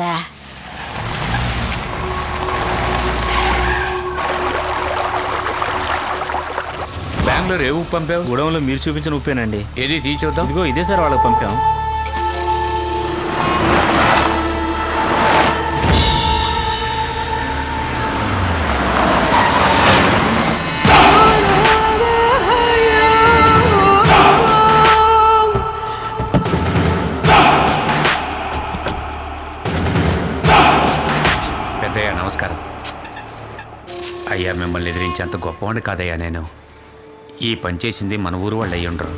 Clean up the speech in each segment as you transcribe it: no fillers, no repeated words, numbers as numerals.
పోరా. బెంగళూరు ఏ ఉప్పు పంపావు? గూడెంలో మీరు చూపించిన ఉప్పేనండి. ఏది తీర్చొద్దాం. ఇదిగో ఇదే సార్ వాళ్ళకి పంపాం. పెద్దయ్య నమస్కారం. అయ్యా, మిమ్మల్ని ఎదిరించేంత గొప్పవాడిని కాదయ్యా నేను. ఈ పని చేసింది మన ఊరు వాళ్ళు అయ్యి ఉండరు.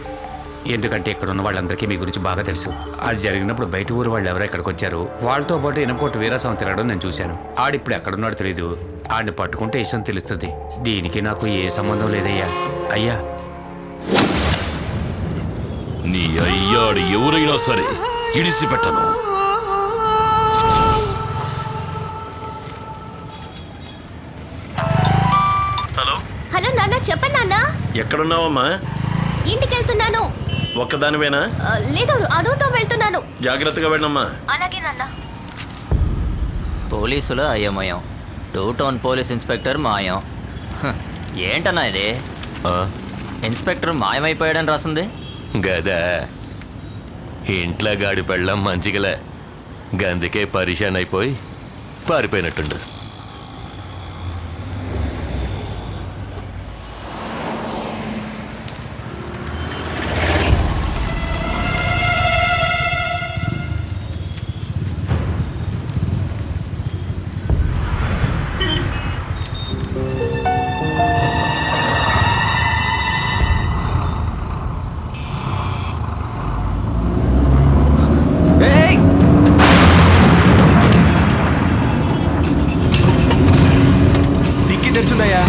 ఎందుకంటే ఇక్కడ ఉన్న వాళ్ళందరికీ మీ గురించి బాగా తెలుసు. అది జరిగినప్పుడు బయట ఊరు వాళ్ళు ఎవరో ఇక్కడికి వచ్చారు. వాళ్ళతో పాటు ఇనపోటు వీరాస్వామి తిరగడం నేను చూశాను. ఆడిప్పుడు ఎక్కడున్నాడో తెలియదు. ఆడిని పట్టుకుంటే ఇష్టం తెలుస్తుంది. దీనికి నాకు ఏ సంబంధం లేదయ్యా. అయ్యా, నీ అయ్యాడు ఎవరైనా సరే ఇడిసిపెట్టను. హలో నాన్న, చెప్పండి నాన్న. ఎక్కడున్నావమ్మా? ఇంటికి వెళ్తున్నాను. ఒక్కదానివేనా? లేదు, అనుతో వెళ్తున్నాను. జాగ్రత్తగా వెళ్ళమ్మా. అలాగే నాన్న. పోలీసులు అయోమయం, 2 టౌన్ పోలీస్ ఇన్స్పెక్టర్ మాయం. ఏంటన్నా ఇది? ఇన్స్పెక్టర్ మాయమైపోయాడని రాసింది. గదా ఇంట్లో గాడి పెళ్ళం మంచిగలే, గందుకే పరిశాన్ అయిపోయి పారిపోయినట్టుండు. డిక్కీ తెచ్చుందయ్యా.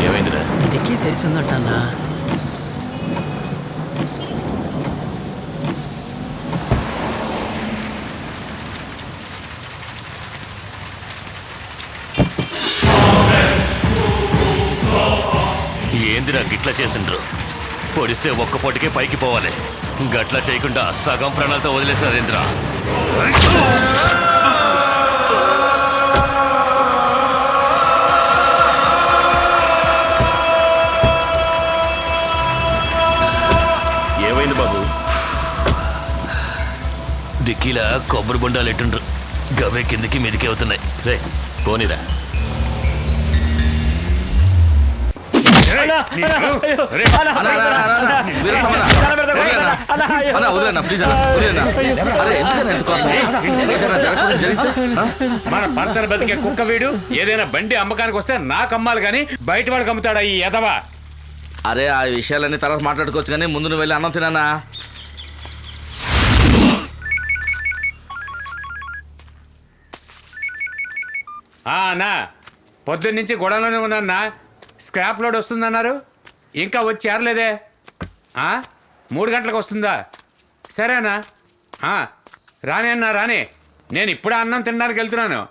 ఏమైందిరా? డిక్కీ తెరిచిందంటన్నా. ఏందిరా గిట్లా చేసిండ్రు? పొడిస్తే ఒక్క పొటికే పైకి పోవాలి. గట్లా చేయకుండా సగం ప్రాణాలతో వదిలేసారేంద్రా. ఏమైంది బాబు? డిక్కీలా కొబ్బరి బొండాలు ఎట్టుండ్రు, గవే కిందికి మీదికి అవుతున్నాయి. రే పోనీరా. మన పంచన బతికే కుక్క వీడు ఏదైనా బండి అమ్మకానికి వస్తే నాకు అమ్మాలి కానీ బయట వాడికి అమ్ముతాడా ఈ ఎదవా? అరే, ఆ విషయాలన్నీ తర్వాత మాట్లాడుకోవచ్చు, కానీ ముందు నువ్వు వెళ్ళి అన్నం తినానా? అన్నా, పొద్దున్న నుంచి గొడవలోనే ఉన్నా. స్క్రాప్ లోడ్ వస్తుందన్నారు, ఇంకా వచ్చి చేరలేదే. 3 గంటలకు వస్తుందా? సరేనా? రాని అన్నా, రాని. నేను ఇప్పుడే అన్నం తినడానికి వెళ్తున్నాను.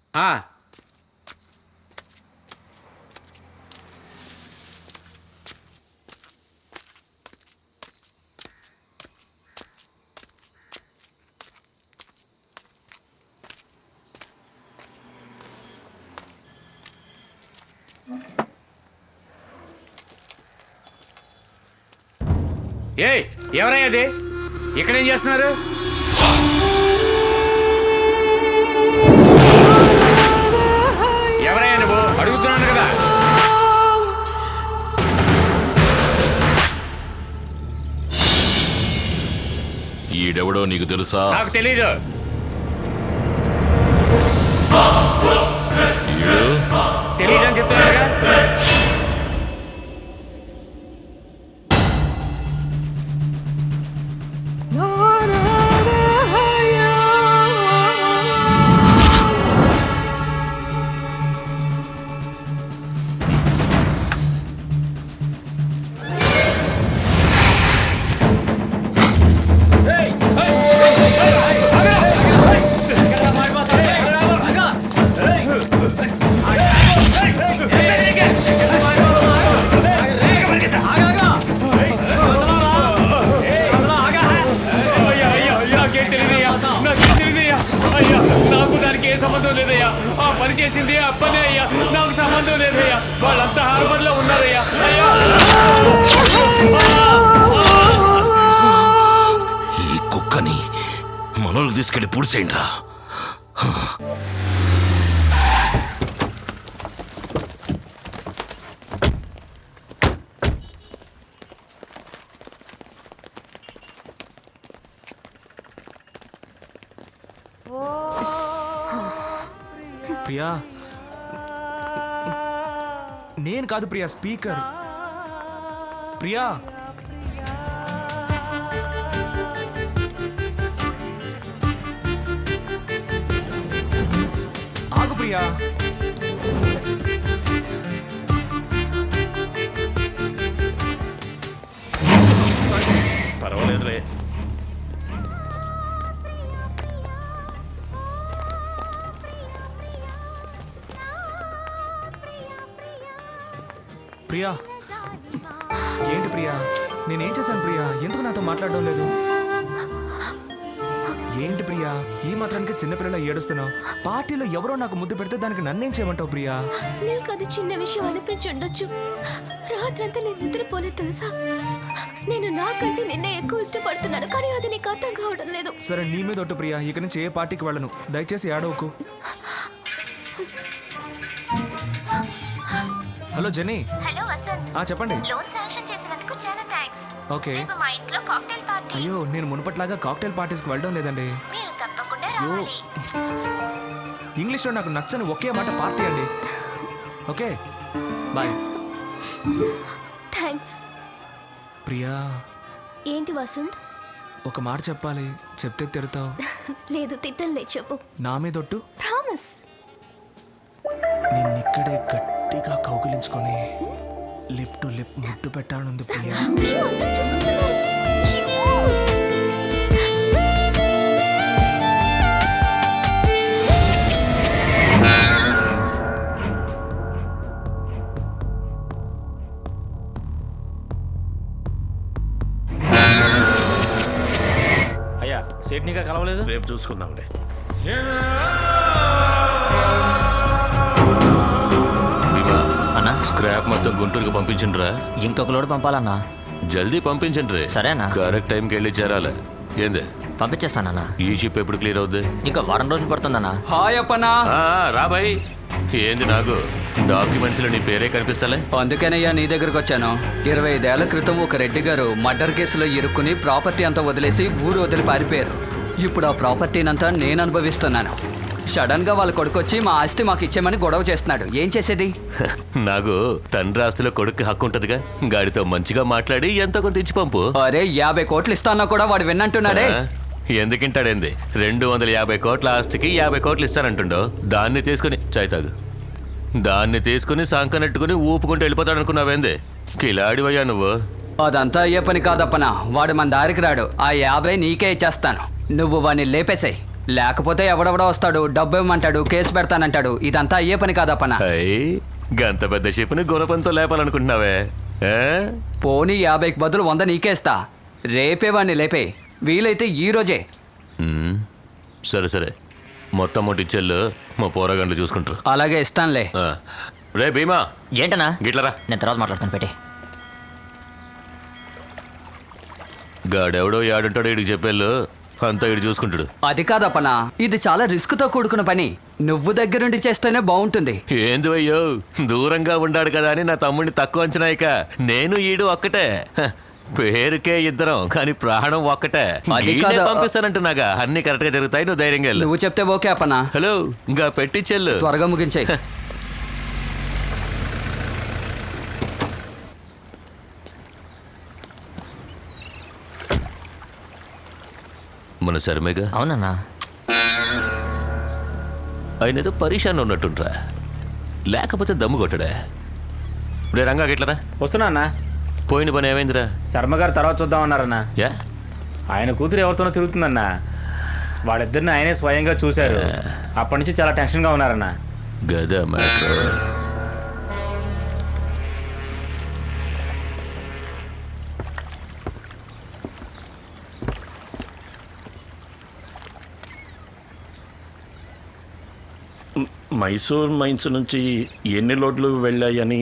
ఏయ్, ఎవరయ్యా అది? ఇక్కడేం చేస్తున్నారు? ఎవరయ్యా నువ్వు? అడుగుతున్నాను కదా. ఈడెవడో నీకు తెలుసా? నాకు తెలీదు. తెలీదని చెప్తున్నారుగా. పని చేసింది అప్పనే అయ్యా, నాకు సంబంధం లేదయ్యా. వాళ్ళంతా హార్బర్ లో ఉన్నారయ్యా. అయ్యా ఈ కుక్కని మనోళ్ళకి తీసుకెళ్లి పూడ్చేయండి రా. ప్రియా, నేను కాదు ప్రియా, స్పీకర్. ప్రియా, ఆగు ప్రియా. పర్వాలేదులే. ప్రియా, ఏంటి ప్రియా, నేనేం చేశాను ప్రియా? ఎందుకు నాతో మాట్లాడడం లేదు? ఏంటి ప్రియా, ఈ మాత్రానికి చిన్నపిల్లలా ఏడుస్తున్నావు? పార్టీలో ఎవరో నాకు ముద్దు పెడితే దానికి నన్నేం చేయమంటావు ప్రియా? నీకు అది చిన్న విషయం అనిపించుండొచ్చు. రాత్రంతా నేను నిద్రపోలేదు తెలుసా. నేను నాకంటే నిన్నే ఎక్కువ ఇష్టపడుతున్నాను, కానీ అది నీకు అర్థం కావడం లేదు. సరే, నీ మీద ఒట్టు ప్రియా, ఇక నుంచి ఏ పార్టీకి వెళ్ళను. దయచేసి ఏడవకు. Hello genie. హలో వసంత్, చెప్పండి. లోన్ శాంక్షన్ చేసినందుకు చాలా థాంక్స్. ఓకే. రేపు మా ఇంట్లో కాక్టైల్ పార్టీ. అయ్యో, నేను మునుపట్లాగా కాక్టైల్ పార్టీస్కి వెళ్ళడం లేదండి. మీరు తప్పకుండా అయ్యో, రావాలి. ఇంగ్లీష్లో నాకు నచ్చని ఒకే మాట పార్టీ అండి. Okay, bye. థాంక్స్. ప్రియా, ఏంటి వసంత్? ఒక మాట చెప్పాలి, చెప్తే తిడతావు. లేదు, తిట్టలే, చెప్పు. నా మీద ఒట్టు. ప్రామిస్. నిన్నిక్కడే గట్టిగా కౌగిలించుకొని లిప్ టు లిప్ ముద్దు పెట్టానుంది ప్రియా. అయ్యో, అందరూ చూస్తున్నారు. అయ్యా, సేట్నిగా కలవలేదు. రేపు చూసుకుందాంలే. అన్నా, స్క్రాప్ మొత్తం గుంటూరుకు పంపించండిరా. ఇంకొక లోడ్ పంపాలన్నా. జల్దీ పంపించండి. సరేనా? కరెక్ట్ టైంకి వెళ్ళి చేరాలి. ఏంది పంపించేస్తానన్నా. ఈ షిప్ ఎప్పుడు క్లియర్ అవుద్ది? ఇంకా వారం రోజులు పడుతుందన్నా. హాయ్ అప్పనా. రాబాయ్. ఏంది నాకు డాక్యుమెంట్స్లో నీ పేరే కనిపిస్తలే? అందుకేనయ్యా నీ దగ్గరకు వచ్చాను. 25 ఏళ్ల క్రితం ఒక రెడ్డి గారు మర్డర్ కేసులో ఇరుక్కుని ప్రాపర్టీ అంతా వదిలేసి ఊరు వదిలి పారిపోయారు. ఇప్పుడు ఆ ప్రాపర్టీనంతా నేను అనుభవిస్తున్నాను. సడన్ గా వాళ్ళ కొడుకొచ్చి మా ఆస్తి మాకు ఇచ్చేమని గొడవ చేస్తున్నాడు. ఏం చేసేది? నాకు తండ్రి ఆస్తిలో కొడుకు హక్కు ఉంటదిగా. గాడితో మంచిగా మాట్లాడి ఎంత కొంత ఇచ్చి పంపు. అరే, 50 కోట్లు ఇస్తానా కూడా వాడు విన్నంటున్నాడే. ఎందుకింటాడేంది? 250 కోట్ల ఆస్తికి 50 కోట్లు ఇస్తానంటుండో. దాన్ని తీసుకుని చాయ్తాగు. దాన్ని తీసుకుని సంకనెట్టుకుని ఊపుకుంటూ వెళ్ళిపోతాడు అనుకున్నావేంది? కిలాడివయ్యా నువ్వు. అదంతా అయ్యే పని కాదప్పనా. వాడు మన దారికి రాడు. ఆ 50 నీకే ఇచ్చేస్తాను. నువ్వు వాడిని లేపేసాయి. లేకపోతే ఎవడెవడో వస్తాడు, డబ్బు ఇవ్వమంటాడు, కేసు పెడతానంటాడు. ఇదంతా అయ్యే పని కాదప్పనా. గంత పెద్ద షిప్ని గుణపంతో లేపాలనుకుంటున్నావే? పోనీ 50కి బదులు 100 నీకే ఇస్తా. రేపే వాడిని లేపే, వీలైతే ఈ రోజే. సరే సరే, మొత్తం మొట్టి ఇచ్చేళ్ళు మా పోరగండ్లు చూసుకుంటారు. అలాగే ఇస్తానులే. రే భీమా, ఏంటన్నా? గిట్లరా. నేను తర్వాత మాట్లాడతాను, పెట్టి. గాడెవడో యాడుంటాడో ఇడికి చెప్పేళ్ళు అంతా ఇడు చూసుకుంటాడు. అది కాదప్పనా, ఇది చాలా రిస్క్ తో కూడుకున్న పని. నువ్వు దగ్గరుండి చేస్తేనే బాగుంటుంది. ఏంది అయ్యో, దూరంగా ఉండాడు కదా అని నా తమ్ముడిని తక్కువ అంచనా. ఇక నేను ఈడు ఒక్కటే. పేరుకే ఇద్దరం, కానీ ప్రాణం ఒక్కటే. అది ఈయనే కాదు. పంపిస్తానంటున్నాగా. అన్ని కరెక్ట్ గా జరుగుతాయి, నువ్వు ధైర్యంగా వెళ్ళు. నువ్వు చెప్తే ఓకే అప్పనా. హలో, ఇంకా పెట్టించెళ్ళు. త్వరగా ముగించేయి. మన శర్మేగా. అవునన్నా. ఆయన ఏదో పరీక్షాన్ని ఉన్నట్టుంట్రా, లేకపోతే దమ్ము కొట్టడా. రే రంగా గిట్లరా. వస్తున్నా అన్న. పోయిన పని ఏమైందిరా? శర్మగారు తర్వాత చూద్దామన్నారన్నా. యా, ఆయన కూతురు ఎవరితోనో తిరుగుతుందన్నా. వాళ్ళిద్దరిని ఆయనే స్వయంగా చూశారు. అప్పటి నుంచి చాలా టెన్షన్గా ఉన్నారన్నా. గదా మ్యాటర్. మైసూర్ మైన్స్ నుంచి ఎన్ని లోడ్లు వెళ్ళాయని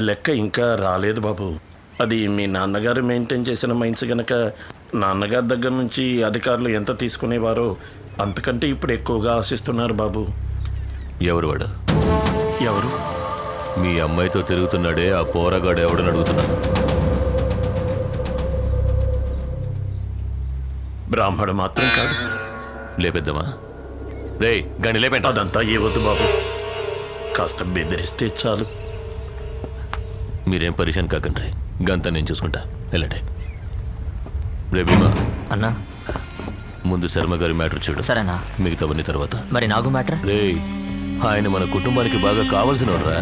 లెక్క ఇంకా రాలేదు బాబు. అది మీ నాన్నగారు మెయింటైన్ చేసిన మైన్స్ గనక నాన్నగారి దగ్గర నుంచి అధికారులు ఎంత తీసుకునేవారో అంతకంటే ఇప్పుడు ఎక్కువగా ఆశిస్తున్నారు బాబు. ఎవరు వాడు? ఎవరు? మీ అమ్మాయితో తిరుగుతున్నాడే ఆ పోరగాడు ఎవడని అడుగుతున్నాను. బ్రాహ్మడు మాత్రం కాదు. లేపేద్దామా? రే గని లేపేంట. అదంతా ఏ వద్దు బాబు, కాస్త బెదిరిస్తే చాలు. మీరేం పరిశాన్ కాకండి, గంతా నేను చూసుకుంటా. వెళ్ళండి. రే భీమా, అన్నా ముందు శర్మ గారి మ్యాటర్ చూడు, సరేనా? మిగతావన్నీ తర్వాత. మరి నాకు మ్యాటర్? రే ఆయన మన కుటుంబానికి బాగా కావాల్సినోడ్రా.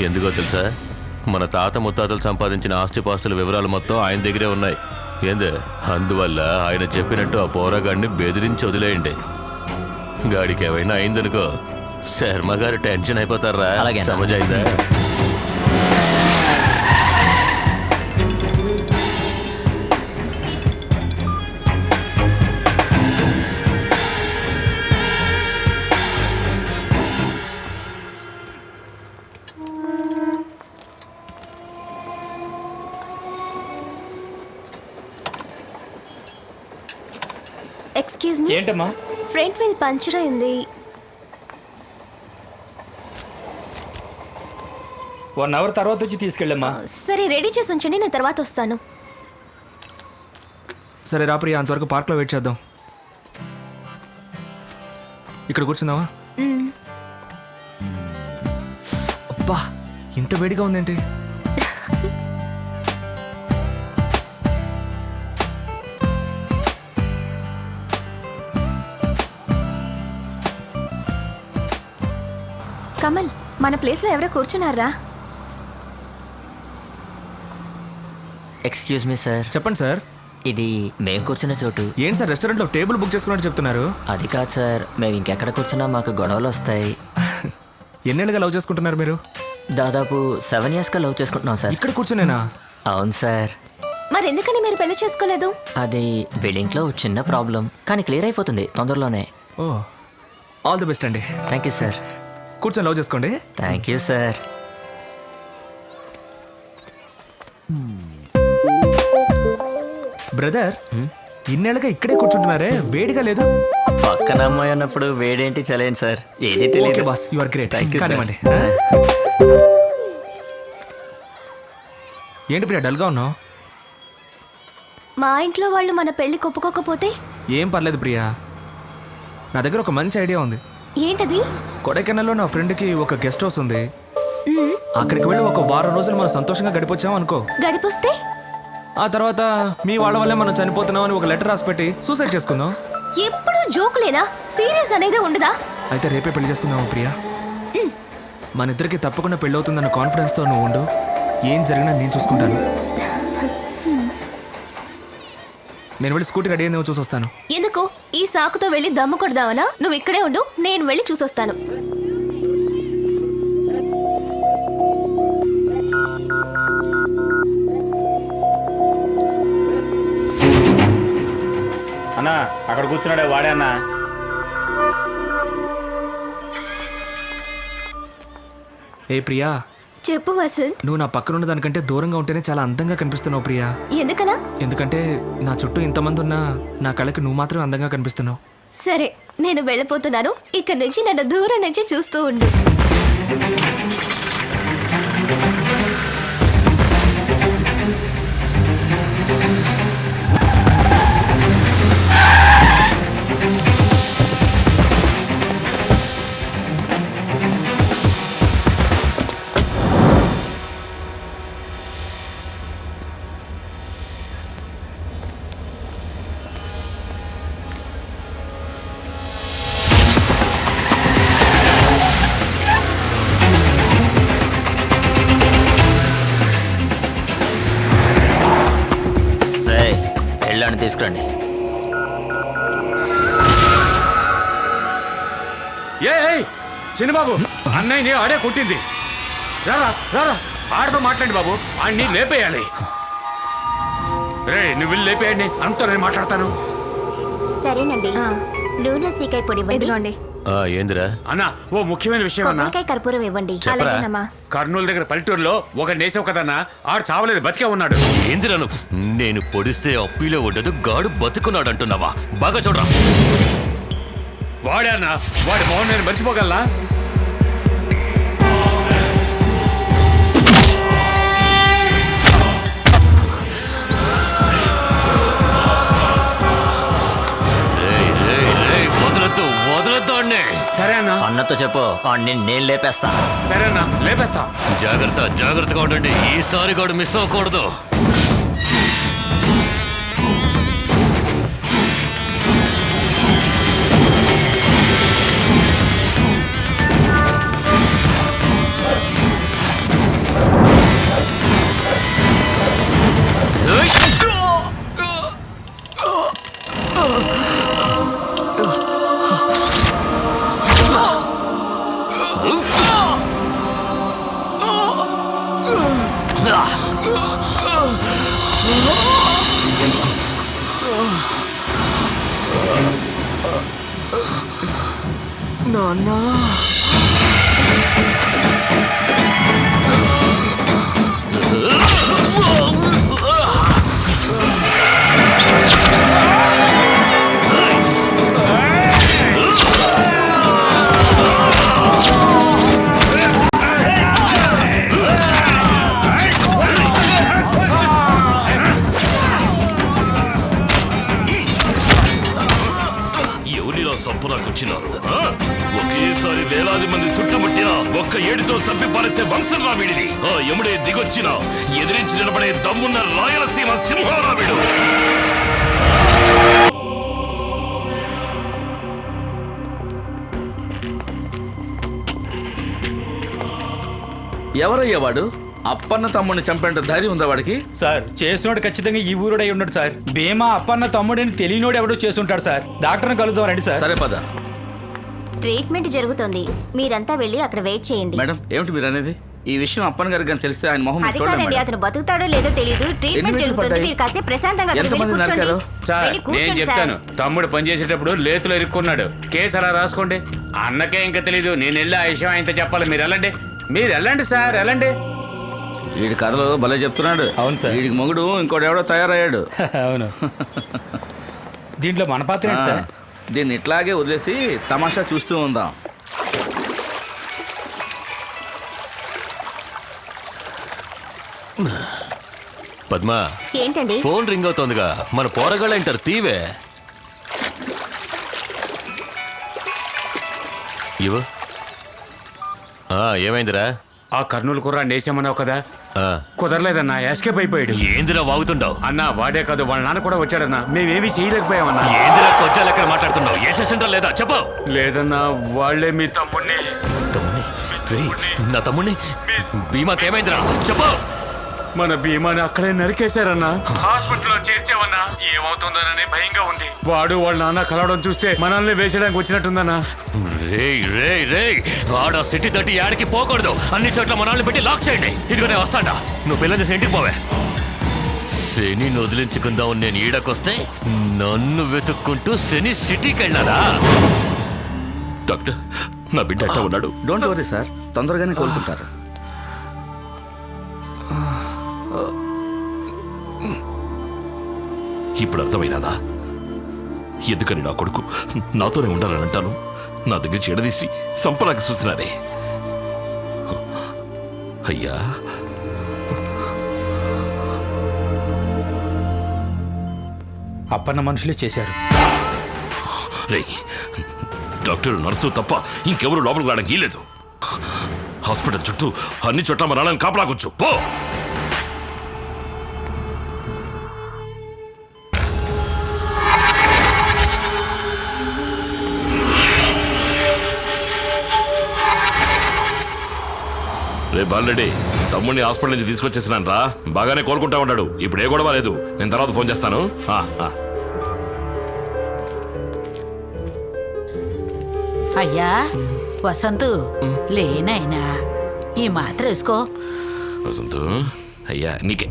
ఎందుకో తెలుసా, మన తాత ముత్తాతలు సంపాదించిన ఆస్తిపాస్తుల వివరాలు మొత్తం ఆయన దగ్గరే ఉన్నాయి. ఏందే, అందువల్ల ఆయన చెప్పినట్టు ఆ పోరాగాడిని బెదిరించి వదిలేయండి. గాడికి ఏమైనా అయిందనుకో శర్మ గారు టెన్షన్ అయిపోతారా. అలాగే అన్న. సమజైందా? ఎక్స్క్యూజ్ మీ, ఏంటమ్మా? ఫ్రంట్ వీల్ పంచర్ అయింది. 1 అవర్ తర్వాత వచ్చి తీసుకెళ్ళమ్మా. సరే రెడీ చేసి ఉంచండి, నేను తర్వాత వస్తాను. సరే రా ప్రియా, అంతవరకు పార్క్లో వెయిట్ చేద్దాం. ఇక్కడ కూర్చుందామా? అబ్బా ఇంత వేడిగా ఉందేంటి? కమల్, మన ప్లేస్లో ఎవరో కూర్చున్నారా? Excuse me sir. చెప్పండి సార్. ఇది మేము కూర్చున్న చోటు. ఏంటి సార్ రెస్టారెంట్లో టేబుల్ బుక్ చేసుకున్నట్టు చెప్తున్నారు? అది కాదు సార్, మేము ఇంకెక్కడ కూర్చున్నా మాకు గొడవలు వస్తాయి. ఎన్నేళ్ళుగా లవ్ చేసుకుంటున్నారు మీరు? దాదాపు 7 yearsగా లవ్ చేసుకుంటున్నాం సార్. ఇక్కడ కూర్చునేనా? అవును సార్. మరి ఎందుకని మీరు పెళ్లి చేసుకోలేదు? అది వీళ్ళింట్లో ఒక చిన్న ప్రాబ్లం, కానీ క్లియర్ అయిపోతుంది తొందరలోనే. ఓ ఆల్ ది బెస్ట్ అండి. Thank you sir. కూర్చొని లవ్ చేసుకోండి. Thank you sir. బ్రదర్ ఇన్నేళ్ళగా ఇక్కడే కూర్చుంటున్నారే, వేడిగా లేదు? పక్కన అమ్మాయి అన్నప్పుడు వేడేంటి చలేండి సార్, ఏది ఓకే తెలియదు. Boss, you are great. Thank you sir. కానివ్వండి. ఏంటి ప్రియా డల్గా ఉన్నావు? మా ఇంట్లో వాళ్ళు మన పెళ్లి ఒప్పుకోకపోతే? ఏం పర్లేదు ప్రియా, నా దగ్గర ఒక మంచి ఐడియా ఉంది. ఏంటది? కొడైకెనాల్లో నా ఫ్రెండ్కి ఒక గెస్ట్ హౌస్ ఉంది. అక్కడికి వెళ్ళి ఒక 1 వారం రోజులు మనం సంతోషంగా గడిపొచ్చాం అనుకో. గడిపొస్తే ఆ తర్వాత మీ వాళ్ళ వల్లే మనం చనిపోతున్నాం అని ఒక లెటర్ రాసి పెట్టి సూసైడ్ చేసుకుందాం. ఎప్పుడు జోకులేనా? సీరియస్ అనేది ఉండదా? అయితే రేపే పెళ్లి చేసుకుందాం ప్రియా. మన ఇద్దరికి తప్పకుండా పెళ్ళి అవుతుందన్న కాన్ఫిడెన్స్తో నువ్వు ఉండు, ఏం జరిగినా నేను చూసుకుంటాను. నేను వెళ్ళి స్కూటీ రెడీ అయిందేమో చూసొస్తాను. ఎందుకు ఈ సాకుతో వెళ్ళి దమ్ము కొడదావనా? నువ్వు ఇక్కడే ఉండు, నేను వెళ్ళి చూసొస్తాను. అన్నా అక్కడ కూర్చున్నాడే వాడే అన్నా. ఏ ప్రియా, చెప్పు వసంత్. నువ్వు నా పక్కన ఉన్న దానికంటే దూరంగా ఉంటేనే చాలా అందంగా కనిపిస్తున్నావు ప్రియా. ఎందుకలా? ఎందుకంటే నా చుట్టూ ఇంతమంది ఉన్నా నా కళ్ళకి నువ్వు మాత్రం అందంగా కనిపిస్తున్నావు. సరే నేను వెళ్ళిపోతున్నాను, ఇక్కడి నుంచి నన్ను దూరం నుంచి చూస్తూ ఉండు. వెళ్ళాను, తీసుకురండి. చిన్నబాబు, అన్నయ్యని ఆడే కొట్టింది. రారా రారా, ఆడతో మాట్లాడి బాబు, ఆడిని లేపేయాలి. రే నువ్వు వెళ్ళి లేపేయండి, అంతా నేను మాట్లాడతాను. సరేనండి. నూనె సీకాయ పొడి ఇవ్వండి. ఏందిరా? అన్నా ఓ ముఖ్యమైన విషయం అన్నా. కొబ్బరికాయ కర్పూరం ఇవ్వండి. చెప్పరా? అలాగేనమ్మా. కర్నూలు దగ్గర పల్లెటూరులో ఒక నేసం కదన్నా, ఆడు చావలేదు, బతికే ఉన్నాడు. ఏందిరా నువ్వు? నేను పొడిస్తే అప్పిలో ఉండదు, గాడు బతుకున్నాడు అంటున్నావా? బాగా చూడరా. వాడే అన్నా, వాడి మౌన్ నేను మర్చిపోగలనా? వదలొద్దు, వదలొద్దు అన్నే. సరే అన్నా, అన్నతో చెప్పు అన్ని నేను లేపేస్తా. సరే అన్నా, లేపేస్తా. జాగ్రత్త, జాగ్రత్తగా ఉండండి. ఈసారి గాడు మిస్ అవ్వకూడదు. ఎవరిలా సంపరాకొచ్చినారు? ఒకేసారి వేలాది మంది చుట్టుముట్టినా ఒక్క ఏడుతో సభ్య పారేసే వంశం రా వీడిది. ఆ యముడే దిగొచ్చినా ఎదిరించి నిలబడే దమ్మున్న రాయలసీమ సింహారా వీడు. ఎవరయ్యా వాడు? అప్పన్న తమ్ముడిని చంపేంత ధైర్యం ఉందా వాడికి? సార్ చేసినోడు ఖచ్చితంగా ఈ ఊరుడై ఉన్నాడు సార్. భీమా అప్పన్న తమ్ముడిని తెలియనోడు ఎవడో చేస్తుంటాడు సార్. డాక్టర్ని కలుద్దాం రండి సార్. సరే పద. ట్రీట్మెంట్ జరుగుతోంది, మీరంతా వెళ్ళి అక్కడ వెయిట్ చేయండి. మేడం, ఏమిటి మీరు అనేది? ఈ విషయం అప్పన్న గారికి కానీ తెలిస్తే ఆయన మొహం అది చూడండి కాదండి, మేడం. అతను బతుకుతాడో లేదో తెలియదు. ట్రీట్మెంట్ ఎన్ని జరుగుతుంది, పడ్డాయి? మీరు కాసేపు ప్రశాంతంగా అక్కడ వెళ్ళి ఎంతమంది కూర్చోండి. నరికారు? సార్ వెళ్ళి నేను కూర్చోండి చెప్తాను, సార్. తమ్ముడు పనిచేసేటప్పుడు లేతులో ఇరుక్కున్నాడు. కేసు అలా రాసుకోండి. అన్నకే ఇంకా తెలీదు, నేను వెళ్ళి ఆ విషయం ఆయనతో చెప్పాలి. మీరు వెళ్ళండి, మీరు వెళ్ళండి సార్, వెళ్ళండి. వీడి కథలు భలే చెప్తున్నాడు. అవును సార్. వీడికి మొగుడు ఇంకోటి ఎవడో తయారయ్యాడు. అవును. దీంట్లో మన పాత్ర ఏంటి సార్? దీన్ని ఇట్లాగే వదిలేసి తమాషా చూస్తూ ఉందాం. పద్మ, ఏంటండి? ఫోన్ రింగ్ అవుతోందిగా, మన పోరగాళ్ళు అంటారు, తీవే. ఇవ్వు. ఏమైందిరా? ఆ కర్నూలు కుర్రా నేసేమన్నావు కదా, ఆ, కుదరలేదన్నా, ఎస్కేప్ అయిపోయాడు. ఏందిరా వాగుతుండవు? అన్నా వాడే కాదు, వాళ్ళ నాన్న కూడా వచ్చాడన్నా. మేమేమీ చేయలేకపోయామన్నా. ఏందిరా కొంచెం లెక్కన మాట్లాడుతున్నావు? వేసేసింటా లేదా చెప్పు. లేదన్నా, వాళ్ళే మీ తమ్ముడిని. తమ్ముణ్ణి? రేయ్, నా తమ్ముణ్ణి భీమాకేమైందిరా చెప్పు. మన భీమాని అక్కడే నరికేశారన్నా. హాస్పిటల్లో చేర్చామన్నా. ఏమవుతుందోనని భయంగా ఉంది. వాడు వాళ్ళ నాన్న కలవడం చూస్తే మనల్ని వేసేయడానికి వచ్చినట్టుందన్నా. రేయ్ రేయ్ రేయ్, ఆడ సిటీ తట్టి యాడికి పోకూడదు. అన్ని చోట్ల మనల్ని పెట్టి లాక్ చేయండి. ఇదిగో నేను వస్తాడా, నువ్వు పిల్లలు చేసి ఇంటికి పోవే. శని వదిలించుకుందాం నేను ఈడకొస్తే నన్ను వెతుక్కుంటూ శని సిటీకి వెళ్ళాడా? డాక్టర్, నా బిడ్డ ఎట్లా ఉన్నాడు? డోంట్ వరీ సార్, తొందరగానే కోలుకుంటారు. ఇప్పుడు అర్థమైనదా ఎందుకని నా కొడుకు నాతోనే ఉండాలని అంటాను? నా దగ్గర చెడదీసి సంపలాకి చూసినారే. అయ్యా, అప్పన్న మనుషులే చేశారు. రే, డాక్టర్ నర్సు తప్ప ఇంకెవరు లోపలికి రావడానికి వీల్లేదు. హాస్పిటల్ చుట్టూ అన్ని చోట్ల మన నాన్నని కాపలాకొచ్చు. పో. రే బాలరెడ్డి, తమ్ముడిని హాస్పిటల్ నుంచి తీసుకొచ్చేసినాను రా. బాగానే కోలుకుంటా ఉన్నాడు. ఇప్పుడు ఏ గొడవ లేదు. నేను తర్వాత ఫోన్ చేస్తాను. అయ్యా వసంతు, లేనైనా ఈ మాత్ర వేసుకో. వసంతు, అయ్యా నీకే.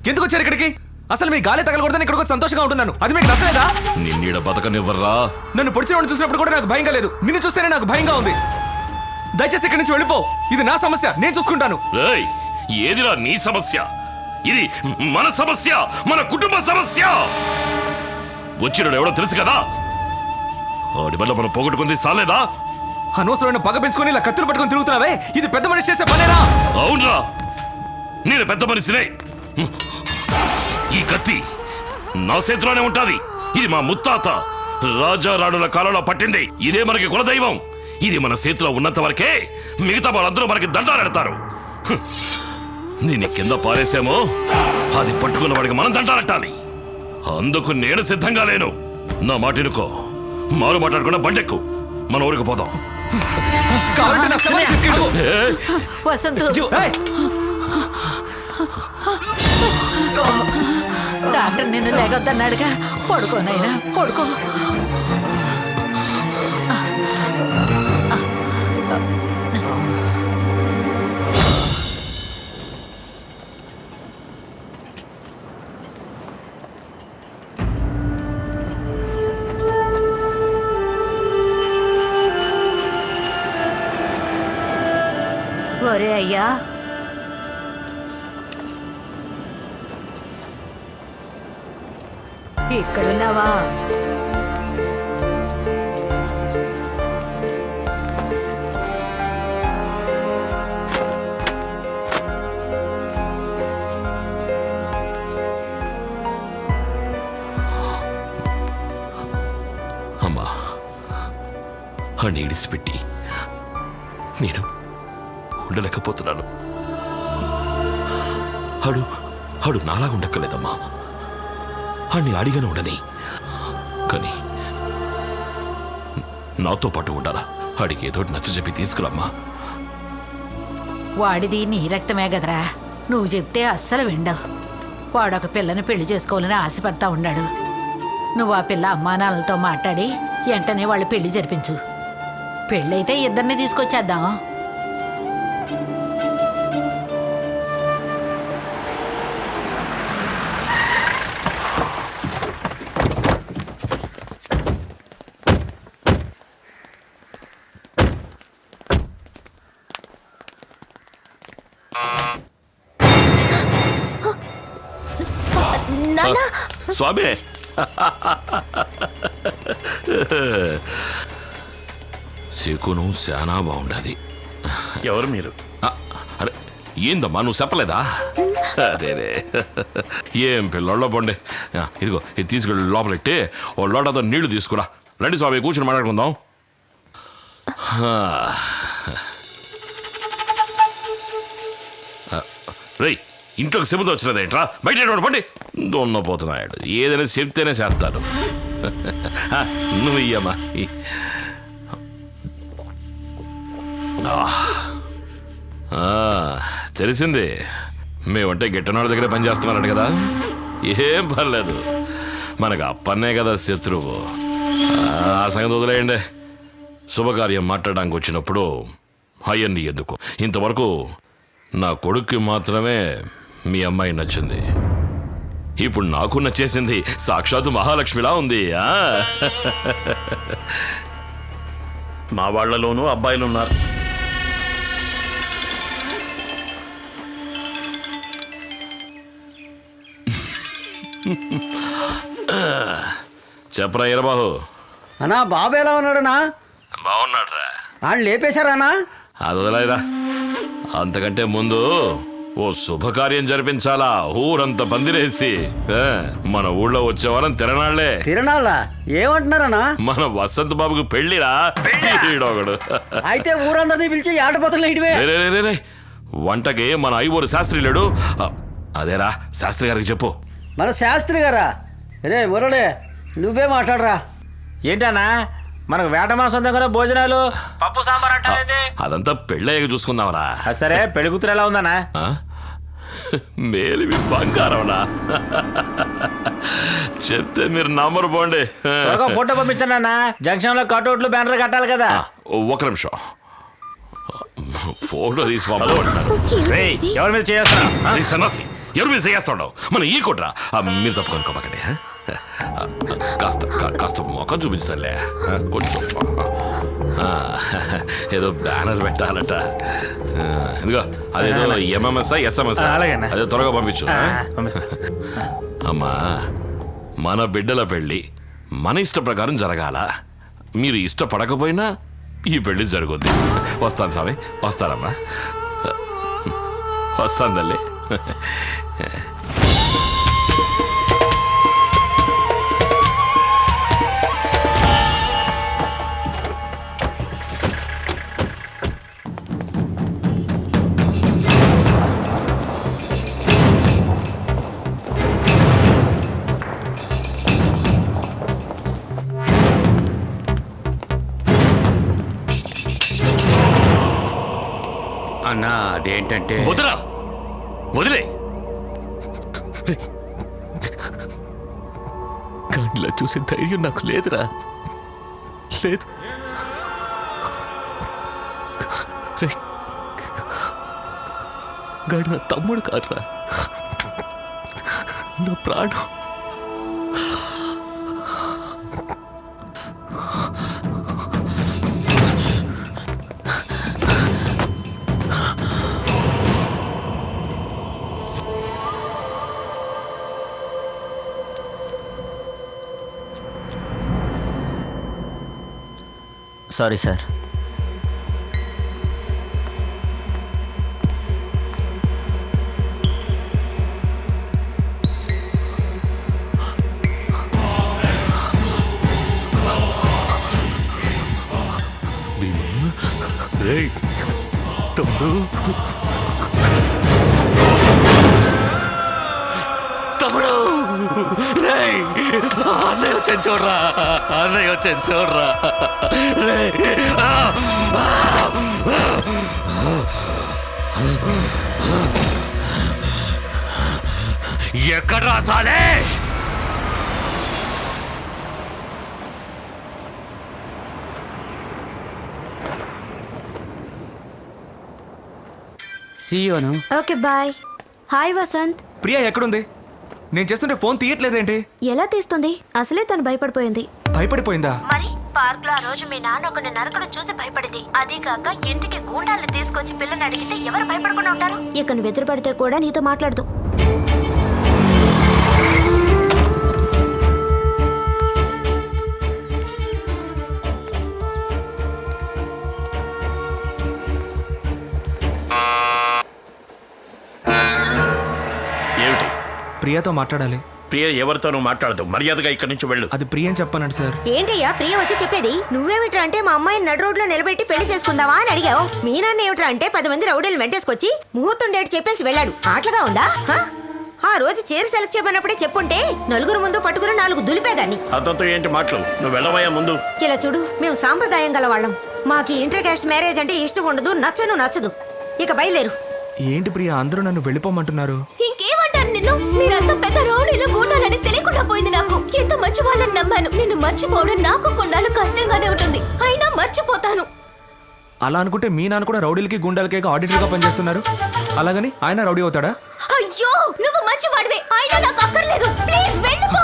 ఎందుకు వచ్చారు ఇక్కడికి? అసలు మీ గాలి తగలకూడదని ఇక్కడికి వచ్చి సంతోషంగా ఉంటున్నాను. అది మీకు నచ్చలేదా? నిన్నీడ బతకనివ్వర్రా. నన్ను పొడిచిన వాడిని చూసినప్పుడు కూడా నాకు భయంగా లేదు. నిన్ను చూస్తేనే నాకు భయంగా ఉంది. దయచేసి ఇక్కడి నుంచి వెళ్ళిపో. ఇది నా సమస్య, నేను చూసుకుంటాను. రేయ్, ఏదిరా నీ సమస్య? ఇది మన సమస్య, మన కుటుంబ సమస్య. వచ్చినాడు ఎవడో తెలుసు కదా, వాడి వల్ల మనం పోగొట్టుకుంది సాలేదా? అనవసరమైన పగ పెంచుకొని ఇలా కత్తులు పట్టుకొని తిరుగుతున్నావే, ఇది పెద్ద మనిషి చేసే పనేనా? అవునరా, నేను పెద్ద మనిషినే. ఈ కత్తి నా చేతిలోనే ఉంటాది. ఇది మా ముత్తాత రాజా రాణుల కాలంలో పట్టింది. ఇదే మనకి కులదైవం. ఇది మన చేతిలో ఉన్నంత వరకే మిగతా వాళ్ళందరూ మనకి దండాలెడతారు. దీన్ని కింద పారేసామో అది పట్టుకున్న వాడికి మనం దండాలెట్టాలి. అందుకు నేను సిద్ధంగా లేను. నా మాట వినుకో, మారు మాట్లాడకుండా బండెక్కు, మన ఊరికి పోదాం. కావాలంటే నా శవాన్ని తీసుకెళ్ళు. వసంతు, ఏయ్! డాక్టర్ నిన్ను లేగొద్దన్నాడుగా. పడుకోనైనా పడుకో. ఒరే అయ్యా, ఇక్కడున్నావా? అమ్మా, అని ఇడిసిపెట్టి నేను ఉండలేకపోతున్నాను. హడు నాలా ఉండక్కలేదమ్మా. అన్ని అడిగానే ఉండని, కానీ నాతో పాటు ఉండాలా. అడిగి ఏదో నచ్చ చెప్పి తీసుకురామ్మా. వాడిది నీ రక్తమే కదరా. నువ్వు చెప్తే అస్సలు విండవు. వాడొక పిల్లని పెళ్లి చేసుకోవాలని ఆశపడతా ఉన్నాడు. నువ్వు ఆ పిల్ల అమ్మానాన్నలతో మాట్లాడి వెంటనే వాళ్ళు పెళ్లి జరిపించు. పెళ్ళైతే ఇద్దరిని తీసుకొచ్చేద్దాం. నాన్న, స్వామి, శకునం శానా బాగుండది. ఎవరు మీరు? అరే ఏందమ్మా, నువ్వు చెప్పలేదా? అదేరే, ఏం పిల్లల్లో పండి. ఇదిగో ఇది తీసుకెళ్ళి లోపలెట్టి ఓ లోటతో నీళ్లు తీసుకురా. రండి స్వామి, కూర్చొని మాట్లాడుకుందాం. రేయ్, ఇంట్లోకి చెబుతూ వచ్చినదేంట్రా? బయట పండి. దొన్నపోతున్నాడు. ఏదైనా చెప్తేనే చేస్తాడు. నువ్వు ఇయ్యమ్మా. తెలిసింది, మేమంటే గిట్టనాడు దగ్గర పనిచేస్తున్నాడు కదా. ఏం పర్లేదు, మనకు అప్పన్నే కదా శత్రువు. ఆ సంగతి వదిలేయండి. శుభకార్యం మాట్లాడడానికి వచ్చినప్పుడు అయ్యన్ని ఎందుకు? ఇంతవరకు నా కొడుక్కి మాత్రమే మీ అమ్మాయి నచ్చింది. ఇప్పుడు నాకు నచ్చేసింది. సాక్షాత్తు మహాలక్ష్మిలా ఉంది. మా వాళ్లలోనూ అబ్బాయిలు ఉన్నారు. చెప్పరా ఈరబాహు. అన్నా, బాబు ఎలా ఉన్నాడనా? బాగున్నాడ్రా. వాళ్ళు లేపేశారానా? అది వదిలేరా. అంతకంటే ముందు ఓ శుభకార్యం జరిపించాలా. ఊరంతా పందిరేసి మన ఊళ్ళో వచ్చేవారం తిరణాళ్లే. తిరణాళ్ళ ఏమంటున్నారనా? మన వసంత్ బాబుకి పెళ్లిరా. ఈడొకడు. అయితే ఊరందరినీ పిలిచి ఆటపోతలు ఇటువే. రే, వంటకి మన ఐవోరు శాస్త్రి లేడు. అదేరా, శాస్త్రి గారికి చెప్పు. మన శాస్త్రి గారా? రే మురళి, నువ్వే మాట్లాడరా. ఏంటన్నా, మనకు వేట మాసం దగ్గర భోజనాలు, పప్పు సాంబార్ అంటారేంది? అదంతా పెళ్ళయ్యాక చూసుకుందామరా. సరే, పెళ్లి కూతురు ఎలా ఉందన్నా? మేలివి బంగారంనా. చెప్తే మీరు నమ్మరు పోండి. ఫోటో పంపించానన్నా. జంక్షన్ లో కట్అవుట్లు బ్యానర్ కట్టాలి కదా. ఒక నిమిషం, ఫోటో తీసి పంపమంటున్నారు. ఎవరి మీద చేస్తున్నా? సన్నాసి, ఎవరి మీద చేస్తాడు మన ఈ కొట్రా మీరు తప్పుకొనుకోమాకండి కాస్త ముఖం చూపించాలే కొంచెం ఏదో బ్యానర్ పెట్టాలట ఇదిగో అదేదో ఎంఎంఎస్ ఎస్ఎంఎస్ అలాగేనా? అదే త్వరగా పంపించు అమ్మా మన బిడ్డల పెళ్ళి మన ఇష్ట ప్రకారం జరగాల మీరు ఇష్టపడకపోయినా ఈ పెళ్లి జరుగుద్ది వస్తాను స్వామి వస్తానమ్మా వస్తాను తల్లి అన్నా అదేంటంటే వదిలే గాడిలా చూసే ధైర్యం నాకు లేదురా లేదు గాడి నా తమ్ముడు కాదురా నా ప్రాణం సారీ సార్. తమ్ముడు అన్నయ్య వచ్చాను చూడరా అన్నయ్య వచ్చాను చూడరా ఎక్కడ రాసాలే సీయోను okay bye. Hi Vasant. Priya ఎక్కడుంది? నేను చేస్తుంటే ఫోన్ తీయట్లేదేంటి? ఎలా తీస్తుంది? అసలే తను భయపడిపోయింది. భయపడిపోయిందా? మరి పార్క్ లో ఆ రోజు మీ నాన్న ఒకరిని నరకడం చూసి భయపడింది. అదే కాక ఇంటికి గూండాలను తీసుకొచ్చి పిల్లని అడిగితే ఎవరు భయపడకుండా ఉంటారు? ఇక నువ్వు ఎదురుపడితే కూడా నీతో మాట్లాడదు. ఏమిటి? ప్రియాతో మాట్లాడాలి. ప్రియ ఎవరితోనూ మాట్లాడదు, మర్యాదగా ఇక్కడి నుంచి వెళ్ళు. అది ప్రియ అని చెప్పానండి సార్. ఏంటయ్యా ప్రియ వచ్చి చెప్పేది? నువ్వేమిట్రా అంటే మా అమ్మాయిని నడు రోడ్లో నిలబెట్టి పెళ్లి చేసుకుందావా అని అడిగావు. మీ నాన్న ఏమిట్రా అంటే 10 మంది రౌడీలు వెంటేసుకొచ్చి ముహూర్తం డేట్ చెప్పేసి వెళ్ళాడు. ఆటలుగా ఉందా? ఆ రోజు చీర సెలెక్ట్ చేయమన్నప్పుడే చెప్పుంటే నలుగురు ముందు పట్టుకుని 4 దులిపేదాన్ని. అతనితో ఏంటి మాటలు? నువ్వు వెళ్ళవయ్యా ముందు. ఇలా చూడు, మేము సాంప్రదాయం గల వాళ్ళం. మాకు ఇంటర్ కాస్ట్ మ్యారేజ్ అంటే ఇష్టం ఉండదు, నచ్చదు. ఇక బయలుదేరు. ఏంటి ప్రియా, అందరూ నన్ను వెళ్ళిపోమంటున్నారు? ఇంకేమంటారు నిన్ను? మీరంతా పెద్ద రౌడీలు గూండాలని తెలియకుండా పోయింది నాకు. ఎంత మంచి వాళ్ళని నమ్మాను. నిన్ను మర్చిపోవడం నాకు కొన్నాళ్ళు కష్టంగానే ఉంటుంది, అయినా మర్చిపోతాను. అలా అనుకుంటే మీ నాన్న కూడా రౌడీలకి గుండాలకి ఆడిటర్గా పనిచేస్తున్నారు. అలాగని ఆయన రౌడీ అవుతాడా? అయ్యో, నువ్వు మంచివాడివే, అయినా నాకు అక్కర్లేదు. ప్లీజ్ వెళ్ళిపో.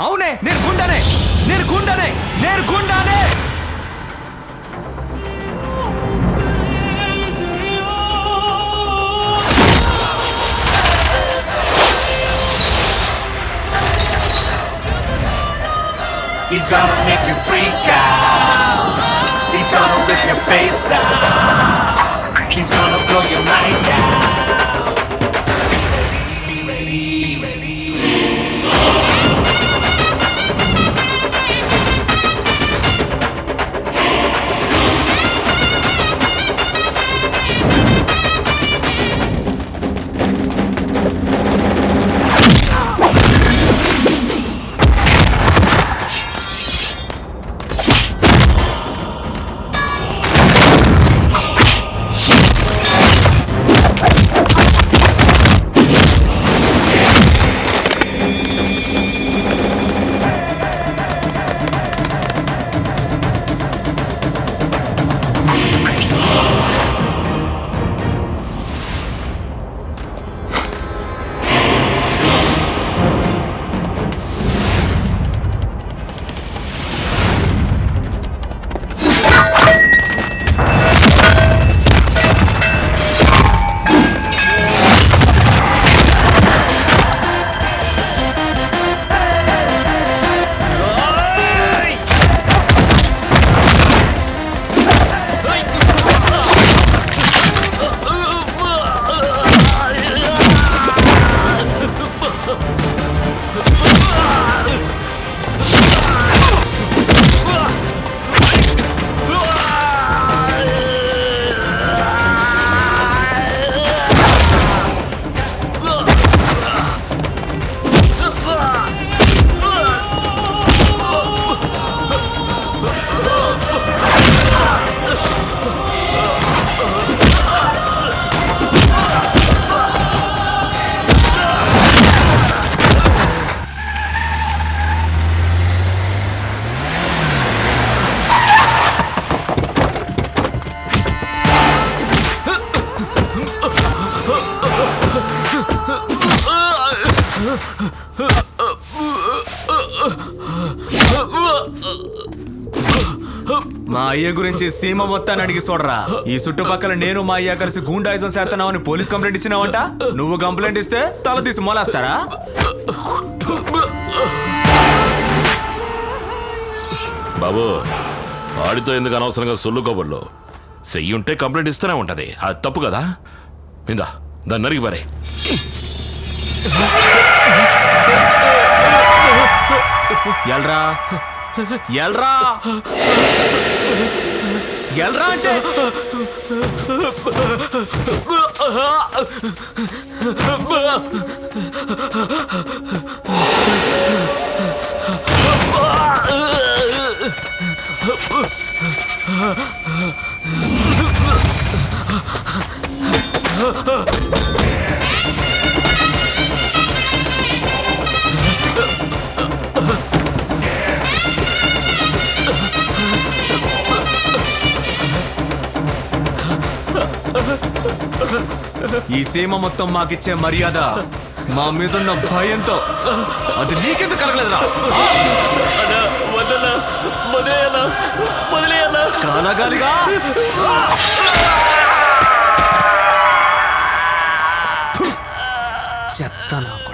అవునే, నేను గుండానే. He's gonna make you freak out. He's gonna rip your face out. He's gonna blow your mind out. Be ready, be ready. మా అయ్య గురించి సీమ మొత్తాన్ని అడిగి చూడరా. ఈ చుట్టుపక్కల నేను మా అయ్య కలిసి గూండాయిజం చేస్తున్నావని పోలీస్ కంప్లైంట్ ఇచ్చినావంట. నువ్వు కంప్లైంట్ ఇస్తే తల తీసి మొలేస్తారా? బాబు వాడితో ఎందుకు అనవసరంగా సొల్లు కబుర్లు? చెయ్యి ఉంటే కంప్లైంట్ ఇస్తూనే ఉంటది. అది తప్పు కదా. ఇందా దాన్ని నరిగి పారే. ఎల్రా ఎల్రా ఎల్రా అంటే ఈ సీమ మొత్తం మాకిచ్చే మర్యాద మా మీదున్న భయంతో అది నీకెందుకు కలగలేదురా? కలగాలిగా. చెత్త నాకు